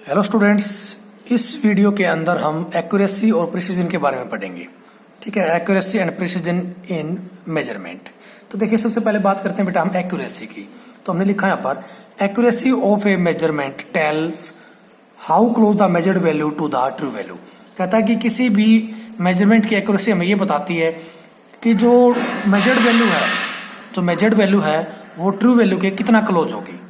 Hello students, इस video के अंदर हम एक्यूरेसी और प्रिसीजन के बारे में पढ़ेंगे। ठीक है, accuracy and precision in measurement. तो देखिए, सबसे पहले बात करते हैं बेटा हम एक्यूरेसी की। तो हमने लिखा यहाँ पर accuracy of a measurement tells how close the measured value to the true value. कहता है कि किसी भी मेजरमेंट की एक्यूरेसी हमें ये बताती है कि जो मेजर्ड वैल्यू है वो ट्रू वैल्यू के कितना क्लोज होगी।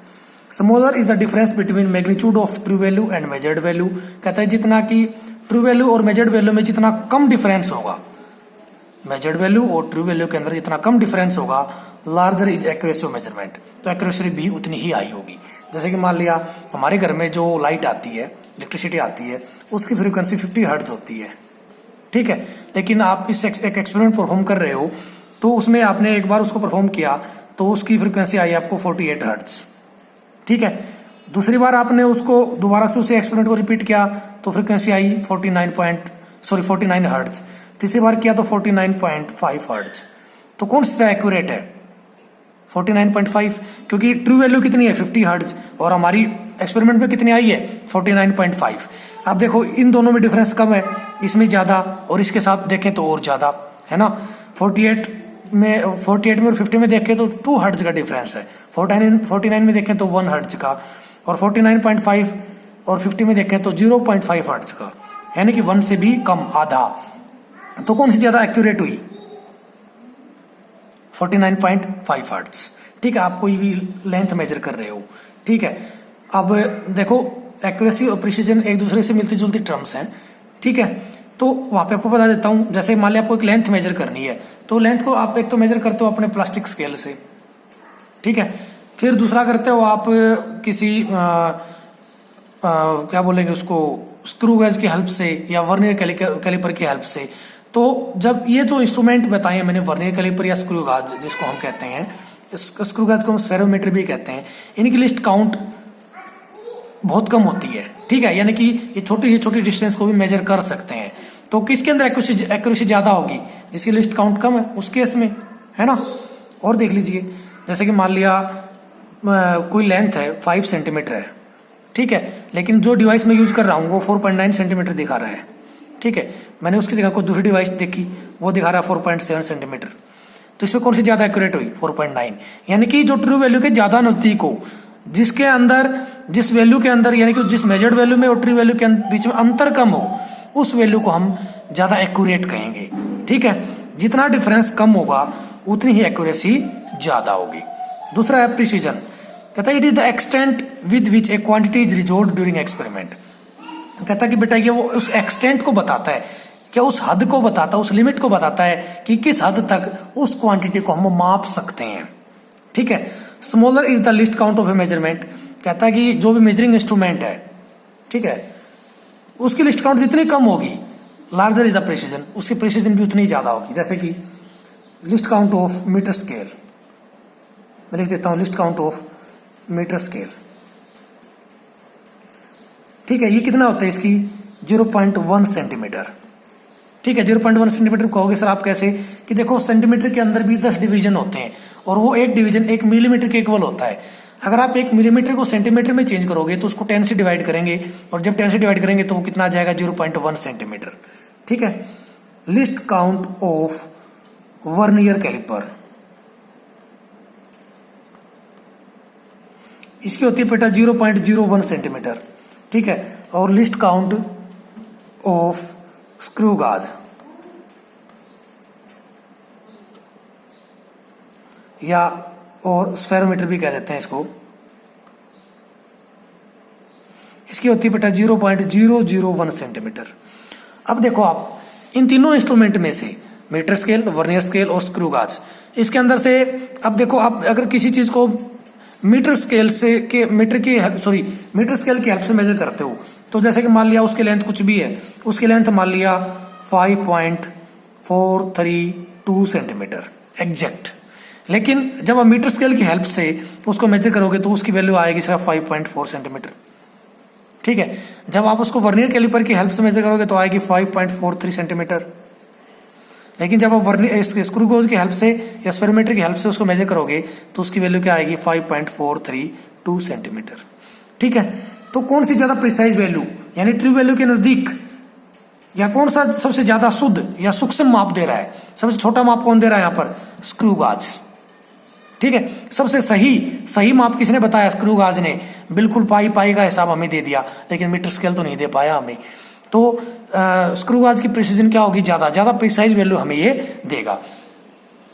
Smaller is the difference between magnitude of true value and measured value. कहता है जितना कि ट्रू वैल्यू और मेजर्ड वैल्यू में जितना कम डिफरेंस होगा, मेजर्ड वैल्यू और ट्रू वैल्यू के अंदर जितना कम डिफरेंस होगा, larger is accuracy of measurement. तो एक्यूरेसी भी उतनी ही हाई होगी। जैसे कि मान लिया हमारे घर में जो लाइट आती है, इलेक्ट्रिसिटी आती है, उसकी फ्रीक्वेंसी 50 हर्ट्ज होती है। ठीक है, लेकिन आप इस एक एक्सपेरिमेंट परफॉर्म कर रहे हो तो उसमें आपने एक बार उसको परफॉर्म किया तो उसकी फ्रीक्वेंसी आई आपको 48 हर्ट्ज। ठीक है, दूसरी बार आपने उसको दोबारा से उसी एक्सपेरिमेंट को रिपीट किया तो फ्रीक्वेंसी आई 49 हर्ट्ज। तीसरी बार किया तो 49.5 हर्ट्ज। तो कौन सा एक्यूरेट है? 49.5, क्योंकि ट्रू वैल्यू कितनी है 50 हर्ट्ज और हमारी एक्सपेरिमेंट में कितनी आई है 49.5। अब देखो इन दोनों में डिफरेंस कम है, इसमें ज्यादा और इसके साथ देखें तो और ज्यादा है ना। 48 में और 50 में देखें तो 2 हर्ट्ज का डिफरेंस है, 49 में देखें तो 1 हर्ट्ज का, और 49.5 और 50 में देखें तो 0.5 हर्ट्ज का, यानी कि 1 से भी कम, आधा। तो कौन सी ज्यादा एक्यूरेट हुई? 49.5 हर्ट्ज। ठीक है, आप कोई भी लेंथ मेजर कर रहे हो। ठीक है, अब देखो एक्यूरेसी और प्रिसीजन एक दूसरे से मिलती जुलती टर्म्स हैं। ठीक है, तो वहां पे आपको बता देता हूं। जैसे मान लिया आपको एक लेंथ मेजर करनी है तो लेंथ को आप एक तो मेजर करते हो अपने प्लास्टिक स्केल से। ठीक है, फिर दूसरा करते हो आप किसी क्या बोलेंगे उसको, स्क्रू गेज की हेल्प से या वर्नियर कैलिपर की हेल्प से। तो जब ये जो इंस्ट्रूमेंट बताए मैंने, वर्नियर कैलिपर या स्क्रू गेज जिसको हम कहते हैं, स्क्रू गेज को हम स्फेरोमीटर भी कहते हैं, इनकी लिस्ट काउंट बहुत कम होती है। ठीक है, यानी कि ये छोटी डिस्टेंस को भी मेजर कर सकते हैं। तो किसके अंदर एक्यूरेसी ज्यादा होगी? जिसकी लिस्ट काउंट कम है उस केस में, है ना। और देख लीजिए, जैसे कि मान लिया कोई लेंथ है 5 सेंटीमीटर है। ठीक है, लेकिन जो डिवाइस मैं यूज कर रहा हूँ वो 4.9 सेंटीमीटर दिखा रहा है। ठीक है, मैंने उसकी जगह कोई दूसरी डिवाइस देखी, वो दिखा रहा है 4.7 सेंटीमीटर। तो इसमें कौन सी ज्यादा एक्यूरेट हुई? 4.9, यानी कि जो ट्रू वैल्यू के ज्यादा नजदीक हो, जिसके अंदर जिस वैल्यू के अंदर, यानी कि जिस मेजर्ड वैल्यू में और ट्रू वैल्यू के बीच में अंतर कम हो, उस वैल्यू को हम ज्यादा एक्यूरेट कहेंगे। ठीक है, जितना डिफरेंस कम होगा उतनी ही एक्यूरेसी ज्यादा होगी। दूसरा है प्रिसीजन। कहता है it is the extent with which A quantity is resolved during experiment. कहता है कि बेटा ये वो उस एक्सटेंट को बताता है, क्या उस हद को बताता है, उस लिमिट को बताता है कि किस हद तक उस क्वांटिटी को हम माप सकते हैं। ठीक है, smaller is the list count of a measurement. कहता है कि जो भी मेजरिंग इंस्ट्रूमेंट है, ठीक है, उसकी लिस्ट काउंट जितनी कम होगी, लार्जर इज द प्रिसीजन, उसकी प्रिसीजन भी उतनी ज्यादा होगी। जैसे कि least count of metre scale, मैं लिख देता हूं least count of metre scale. ठीक है, ये कितना होता है इसकी? 0.1 सेंटीमीटर। ठीक है, 0.1 सेंटीमीटर कहोगे सर आप कैसे? कि देखो सेंटीमीटर के अंदर भी 10 डिवीजन होते हैं और वो एक डिवीजन 1 मिलीमीटर के इक्वल होता है। अगर आप 1 मिलीमीटर को सेंटीमीटर में चेंज करोगे तो उसको 10 से डिवाइड करेंगे, और जब 10 से डिवाइड करेंगे तो वो कितना आ जाएगा? 0.1 सेंटीमीटर। ठीक है, least count of vernier caliper, इसकी होती है बेटा 0.01 सेंटीमीटर। ठीक है, और least count of screw gauge या और स्फेरोमीटर भी कह देते हैं इसको, इसकी होती है बेटा 0.001 सेंटीमीटर। अब देखो आप इन तीनों इंस्ट्रूमेंट में से मीटर स्केल, वर्नियर स्केल और स्क्रू गेज, इसके अंदर से अब देखो आप अगर किसी चीज को मीटर स्केल की हेल्प से मेजर करते हो, तो जैसे कि मान लिया उसकी लेंथ कुछ भी है, उसकी लेंथ मान लिया 5.432 सेंटीमीटर एग्जैक्ट। लेकिन जब आप मीटर स्केल की हेल्प से उसको मेजर करोगे तो उसकी वैल्यू आएगी सिर्फ 5.4 सेंटीमीटर। ठीक है, जब आप उसको वर्नियर कैलिपर की हेल्प से मेजर करोगे तो आएगी 5.43 सेंटीमीटर। लेकिन जब आप वर्नियर स्क्रू गेज की हेल्प से या स्फेरोमीटर की हेल्प से उसको मेजर करोगे तो उसकी वैल्यू क्या आएगी? 5.432 सेंटीमीटर। ठीक है, तो कौन सी ज्यादा प्रिसाइज वैल्यू यानी ट्रू वैल्यू के नजदीक, या कौन सा सबसे ज्यादा शुद्ध या सूक्ष्म माप दे रहा है? सबसे छोटा माप कौन दे रहा है यहाँ पर? स्क्रू गाज। ठीक है, सबसे सही माप किसने बताया? स्क्रू गाज ने। बिल्कुल पाई का हिसाब हमें दे दिया, लेकिन मीटर स्केल तो नहीं दे पाया हमें। तो स्क्रू गाज की प्रिसीजन क्या होगी? ज्यादा प्रिसाइज वैल्यू हमें ये देगा।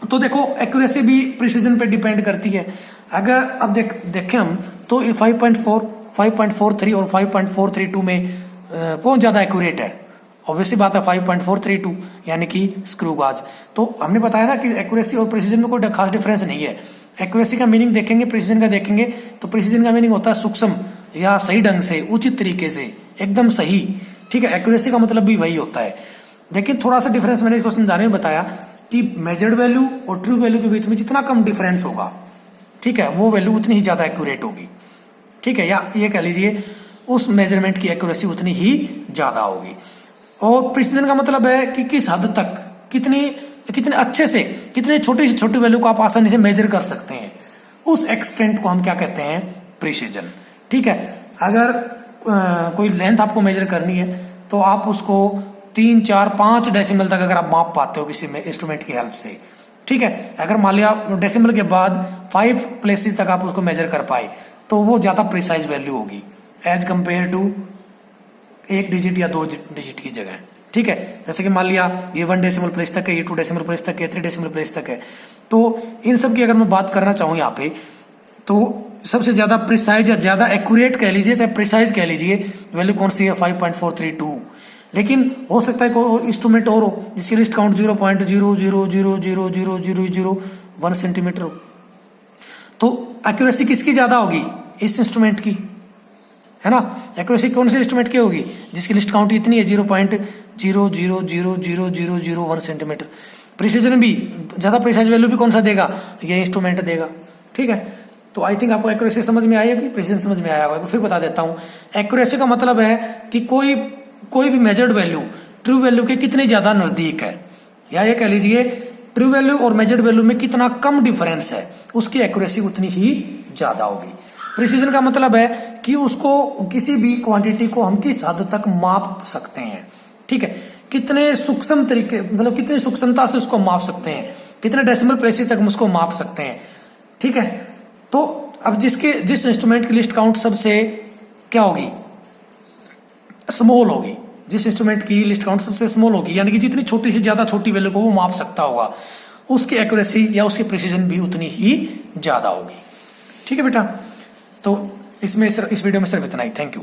तो देखो एक्यूरेसी भी प्रिसीजन पे डिपेंड करती है। अगर अब देखें हम तो 5.4, 5.43 और 5.432 में कौन ज्यादा एक्यूरेट है? ऑब्वियसली बात है 5.432 यानी कि स्क्रू गाज। तो हमने बताया ना कि एक्यूरेसी और प्रिसीजन में कोई खास डिफरेंस नहीं है। एक्यूरेसी का मीनिंग देखेंगे, प्रिसीजन का देखेंगे। तो प्रिसीजन का मीनिंग होता है सूक्ष्म या सही ढंग से, उचित तरीके से, एकदम सही। ठीक है, एक्यूरेसी का मतलब भी वही होता है। लेकिन थोड़ा सा डिफरेंस मैंने इसको समझाने में बताया कि मेजर्ड वैल्यू और ट्रू वैल्यू के बीच में जितना कम डिफरेंस होगा, ठीक है, वो वैल्यू उतनी ही ज्यादा एक्यूरेट होगी। ठीक है, या ये कह लीजिए उस मेजरमेंट की एक्यूरेसी उतनी ही ज्यादा होगी। और प्रिसीजन का मतलब है कि किस हद तक, कितने अच्छे से, कितने छोटी से छोटी वैल्यू को आप आसानी से मेजर कर सकते हैं, उस एक्सटेंट को हम क्या कहते हैं? प्रिसीजन। ठीक है, अगर कोई लेंथ आपको मेजर करनी है तो आप उसको 3, 4, 5 डेसिमल तक अगर आप माप पाते हो किसी में इंस्ट्रूमेंट की हेल्प से, ठीक है, अगर मान लिया डेसिमल के बाद 5 प्लेसेस तक आप उसको मेजर कर पाए तो वो ज्यादा प्रिसाइज वैल्यू होगी एज कंपेयर टू 1 डिजिट या 2 डिजिट की जगह। ठीक है, जैसे कि मान लिया ये 1 डेसिमल प्लेस तक है, ये 2 डेसिमल प्लेस तक है, 3 डेसिमल प्लेस तक है। तो इन सब की अगर मैं बात करना चाहूँ यहाँ पे, तो सबसे ज्यादा प्रिसाइज या ज्यादा एक्यूरेट कह लीजिए, चाहे प्रिसाइज कह लीजिए, वैल्यू कौन सी है? 5.432। लेकिन हो सकता है कोई इंस्ट्रूमेंट और हो जिसकी लिस्ट काउंट 0.000000001 सेंटीमीटर हो। तो एक्यूरेसी किसकी ज्यादा होगी? इस इंस्ट्रूमेंट की, है ना। एक्यूरेसी कौन से इंस्ट्रूमेंट की होगी? जिसकी लिस्ट काउंट इतनी है 0.0000001 सेंटीमीटर। प्रिसीजन भी ज्यादा प्रिसाइज वैल्यू भी कौन सा देगा? ये इंस्ट्रूमेंट देगा। ठीक है, तो आई थिंक आपको एक्यूरेसी समझ में आई होगी, प्रिसीजन समझ में आया होगा। फिर बता देता हूं, एक्यूरेसी का मतलब है कि कोई भी मेजर्ड वैल्यू ट्रू वैल्यू के कितने ज्यादा नजदीक है, या ये कह लीजिए ट्रू वैल्यू और मेजर्ड वैल्यू में कितना कम डिफरेंस है, उसकी एक्यूरेसी उतनी ही ज्यादा होगी। प्रिसीजन का मतलब है कि उसको, किसी भी क्वांटिटी को हम किस हद तक माप सकते हैं। ठीक है, कितने सूक्ष्म तरीके, मतलब कितनी सूक्ष्मता से उसको माप सकते हैं, कितने डेसिमल प्लेसेस तक हम उसको माप सकते हैं। ठीक है, तो अब जिस इंस्ट्रूमेंट की लिस्ट काउंट सबसे क्या होगी? स्मॉल होगी। जिस इंस्ट्रूमेंट की लिस्ट काउंट सबसे स्मॉल होगी, यानी कि जितनी छोटी से ज्यादा छोटी वैल्यू को वो माप सकता होगा, उसकी एक्यूरेसी या उसकी प्रिसीजन भी उतनी ही ज्यादा होगी। ठीक है बेटा, तो इस वीडियो में सिर्फ इतना ही। Thank you.